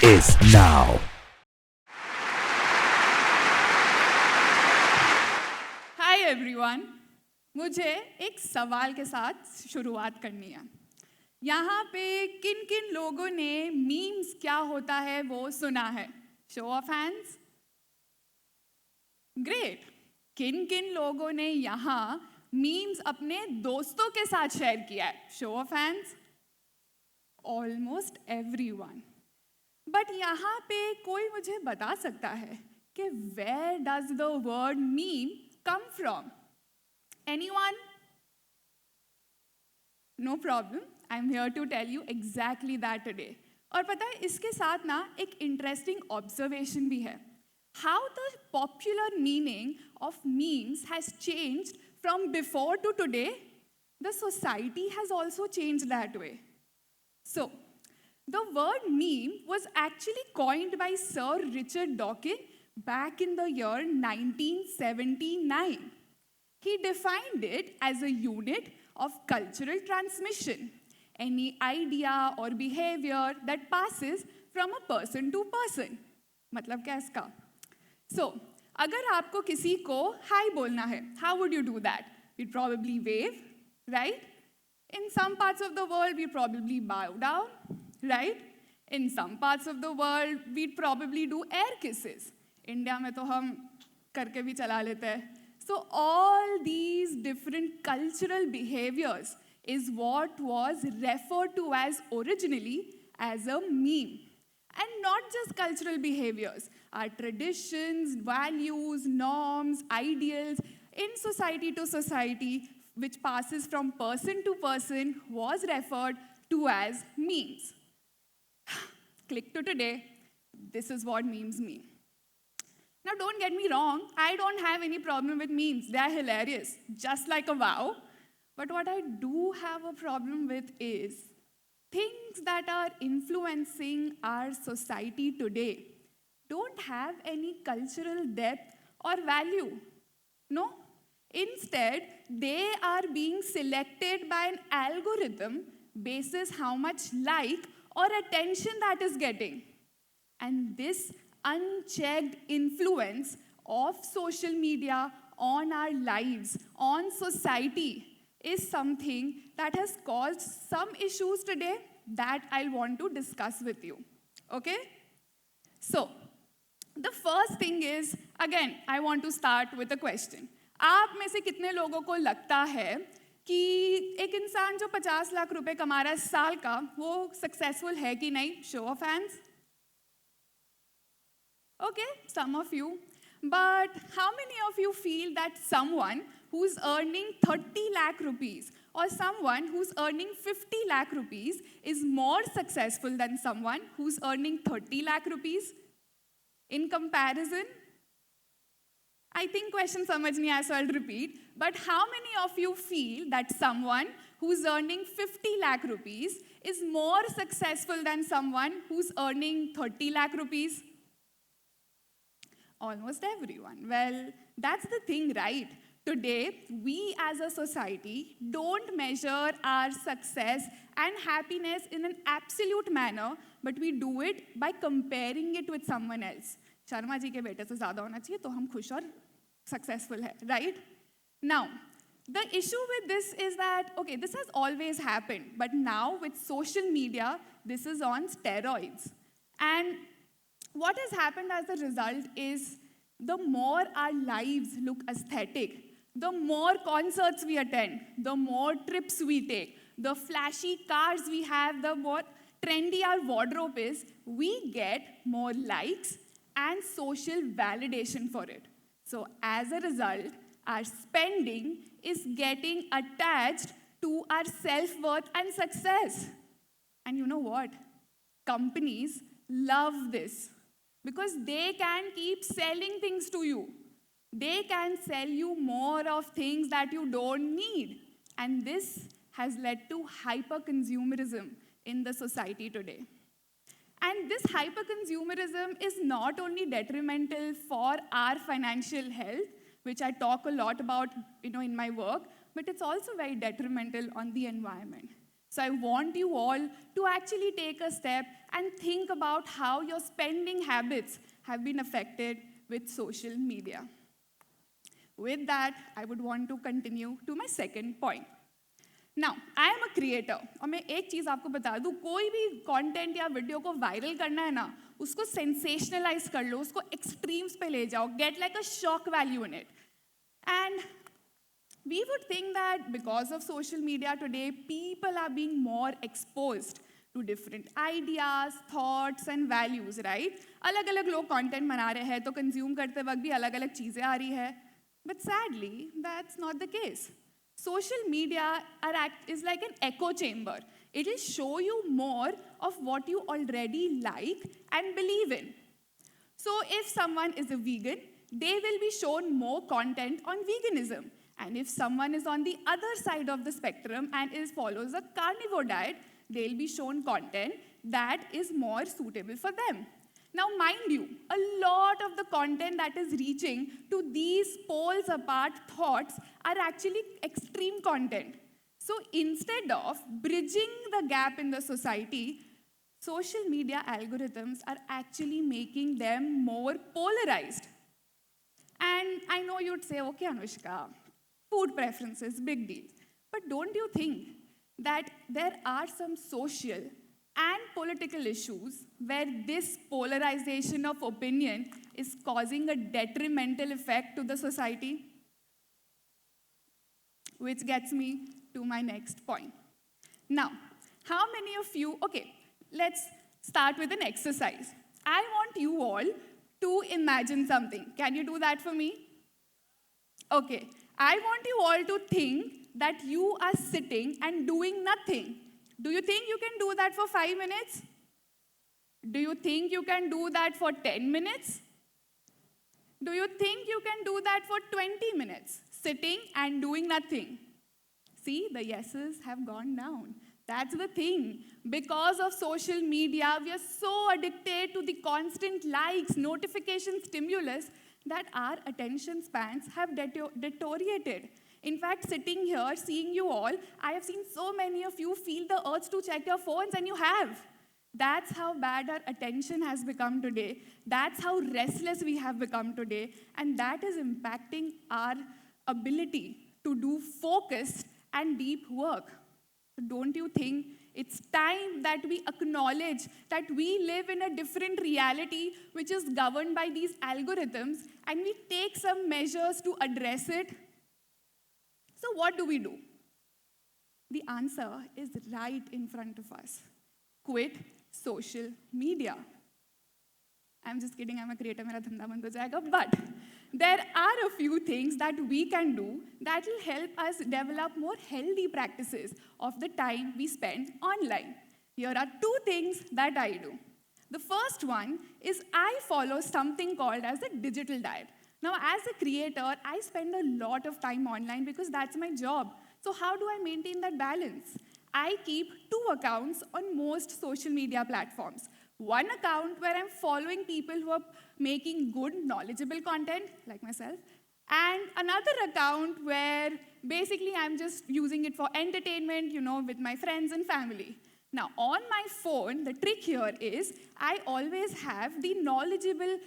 is now. Hi everyone, मुझे एक सवाल के साथ शुरुआत करनी है। यहाँ पे किन किन लोगों ने मीम्स क्या होता है वो सुना है? Show of hands. ग्रेट। किन किन लोगों ने यहाँ मीम्स अपने दोस्तों के साथ शेयर किया है? Show of hands. Almost everyone. But यहाँ पे कोई मुझे बता सकता है कि where does the word meme come from? Anyone? No problem. I'm here to tell you exactly that today. और पता है इसके साथ ना एक interesting observation भी है. How the popular meaning of memes has changed from before to today, the society has also changed that way. So, the word meme was actually coined by Sir Richard Dawkins back in the year 1979. He defined it as a unit of cultural transmission, any idea or behavior that passes from a person to person. मतलब क्या इसका? So, अगर आपको किसी को hi बोलना है, how would you do that? You'd probably wave, right? In some parts of the world, we probably bow down, right? In some parts of the world, we'd probably do air kisses. India में तो हम करके भी चला लेते हैं. So all these different cultural behaviors is what was referred to as originally as a meme. And not just cultural behaviors, our traditions, values, norms, ideals in society to society, which passes from person to person, was referred to as memes. Click to today. This is what memes mean. Now, don't get me wrong, I don't have any problem with memes. They are hilarious, just like a wow. But what I do have a problem with is things that are influencing our society today don't have any cultural depth or value. No. Instead, they are being selected by an algorithm basis how much like or attention that is getting. And this unchecked influence of social media on our lives, on society, is something that has caused some issues today that I'll want to discuss with you. Okay? So, the first thing is, again, I want to start with a question. आप में से कितने लोगों को लगता है कि एक इंसान जो 50 लाख रुपए कमा रहा है साल का, वो सक्सेसफुल है कि नहीं? Show of hands. Okay, some of you. But how many of you feel that someone who's earning 30 lakh rupees or someone who's earning 50 lakh rupees is more successful than someone who's earning 30 lakh rupees? In comparison, I think question samajh nahi aaya, so I'll repeat. But how many of you feel that someone who's earning 50 lakh rupees is more successful than someone who's earning 30 lakh rupees? Almost everyone. Well, that's the thing, right? Today, we as a society don't measure our success and happiness in an absolute manner, but we do it by comparing it with someone else. Sharma ji के बेटे से ज़्यादा होना चाहिए तो हम खुश और successful है, right? Now, the issue with this is that, okay, this has always happened, but now with social media, this is on steroids. And what has happened as a result is the more our lives look aesthetic, the more concerts we attend, the more trips we take, the flashy cars we have, the more trendy our wardrobe is, we get more likes and social validation for it. So as a result, our spending is getting attached to our self-worth and success. And you know what? Companies love this. Because they can keep selling things to you. They can sell you more of things that you don't need. And this has led to hyper-consumerism in the society today. And this hyper-consumerism is not only detrimental for our financial health, which I talk a lot about in my work, but it's also very detrimental on the environment. So I want you all to actually take a step and think about how your spending habits have been affected with social media. With that, I would want to continue to my second point. Now, I am a creator, और मैं एक चीज़ आपको बता दूँ, कोई भी content या video को वायरल करना है ना, उसको सेंसेशनलाइज कर लो, उसको एक्सट्रीम्स पे ले जाओ, get like a shock value in it. And we would think that because of social media today, people are being more exposed to different ideas, thoughts and values, right? अलग अलग लोग content बना रहे हैं, तो consume करते वक्त भी अलग अलग चीज़ें आ रही है. But sadly, that's not the case. Social media is like an echo chamber. It will show you more of what you already like and believe in. So if someone is a vegan, they will be shown more content on veganism. And if someone is on the other side of the spectrum and follows a carnivore diet, they'll be shown content that is more suitable for them. Now, mind you, a lot of the content that is reaching to these poles apart thoughts are actually extreme content. So instead of bridging the gap in the society, social media algorithms are actually making them more polarized. And I know you'd say, okay, Anushka, food preferences, big deal. But don't you think that there are some social and political issues where this polarization of opinion is causing a detrimental effect to the society? Which gets me to my next point. Now, how many of you, okay, let's start with an exercise. I want you all to imagine something. Can you do that for me? Okay, I want you all to think that you are sitting and doing nothing. Do you think you can do that for 5 minutes? Do you think you can do that for 10 minutes? Do you think you can do that for 20 minutes? Sitting and doing nothing. See, the yeses have gone down. That's the thing. Because of social media, we are so addicted to the constant likes, notification stimulus that our attention spans have deteriorated. In fact, sitting here, seeing you all, I have seen so many of you feel the urge to check your phones, and you have. That's how bad our attention has become today. That's how restless we have become today. And that is impacting our ability to do focused and deep work. So don't you think it's time that we acknowledge that we live in a different reality which is governed by these algorithms, and we take some measures to address it? So what do we do? The answer is right in front of us. Quit social media. I'm just kidding, I'm a creator, mera dhanda band ho jayega. But there are a few things that we can do that will help us develop more healthy practices of the time we spend online. Here are 2 things that I do. The first one is I follow something called as a digital diet. Now, as a creator, I spend a lot of time online because that's my job. So how do I maintain that balance? I keep 2 accounts on most social media platforms. One account where I'm following people who are making good, knowledgeable content, like myself, and another account where basically I'm just using it for entertainment, with my friends and family. Now, on my phone, the trick here is I always have the knowledgeable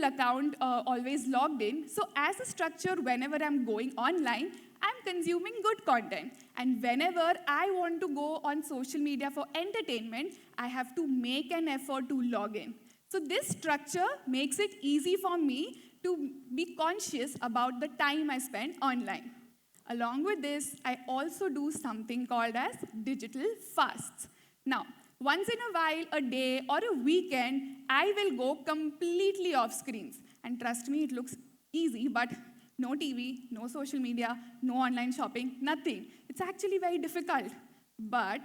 account always logged in. So as a structure, whenever I'm going online, I'm consuming good content. And whenever I want to go on social media for entertainment, I have to make an effort to log in. So this structure makes it easy for me to be conscious about the time I spend online. Along with this, I also do something called as digital fasts. Now, once in a while, a day or a weekend, I will go completely off screens. And trust me, it looks easy, but no TV, no social media, no online shopping, nothing. It's actually very difficult. But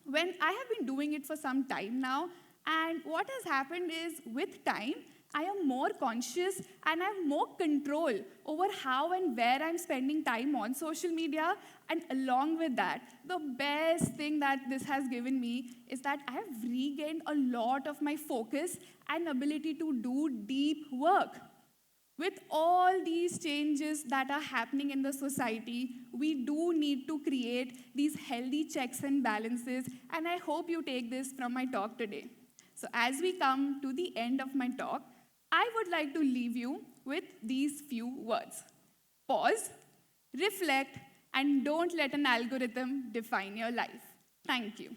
when I have been doing it for some time now, and what has happened is with time, I am more conscious and I have more control over how and where I'm spending time on social media. And along with that, the best thing that this has given me is that I have regained a lot of my focus and ability to do deep work. With all these changes that are happening in the society, we do need to create these healthy checks and balances, and I hope you take this from my talk today. So, as we come to the end of my talk, I would like to leave you with these few words: pause, reflect, and don't let an algorithm define your life. Thank you.